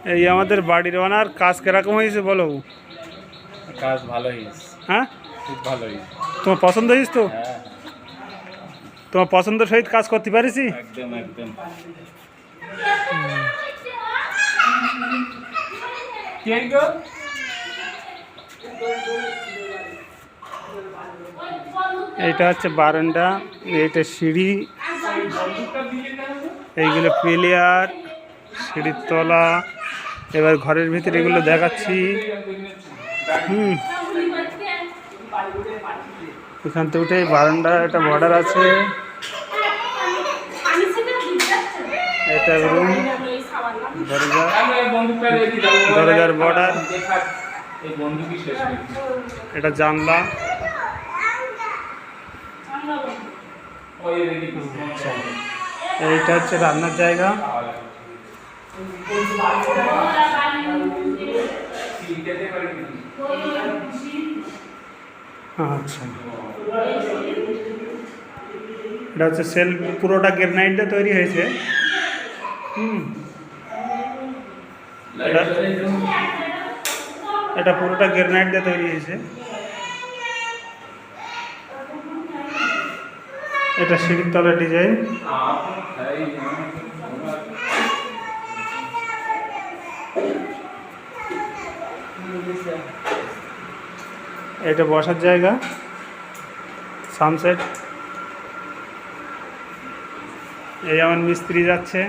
এই আমাদের বাড়ির ওনার কাজ কিরকম হয়েছে বলো? কাজ ভালো হয়েছে। হ্যাঁ, খুব ভালো হয়েছে। তোমার পছন্দ হয়েছে তো? হ্যাঁ, তোমার পছন্দের সহিত কাজ করতে পারিছি? একদম একদম। এইটা হচ্ছে বারান্দা, এইটা সিঁড়ি, এইগুলো প্লেয়ার, সিঁড়ির তলা। এবার ঘরের ভিতরে এগুলো দেখাচ্ছি। এখান থেকে উঠে বারান্দা, একটা বর্ডার আছে, এটা রুম, দরজা, দরজার বর্ডার, এটা জানলা। এইটা হচ্ছে রান্নার জায়গা। আচ্ছা, এটা হচ্ছে সেল, পুরোটা গ্রেনাইট দিয়ে তৈরি হয়েছে। এটা পুরোটা গ্রেনাইট দিয়ে তৈরি হয়েছে। এটা সিঁড়ির তলার ডিজাইন। এটা বসার জায়গা, সানসেট। এই আমার মিস্ত্রি যাচ্ছে।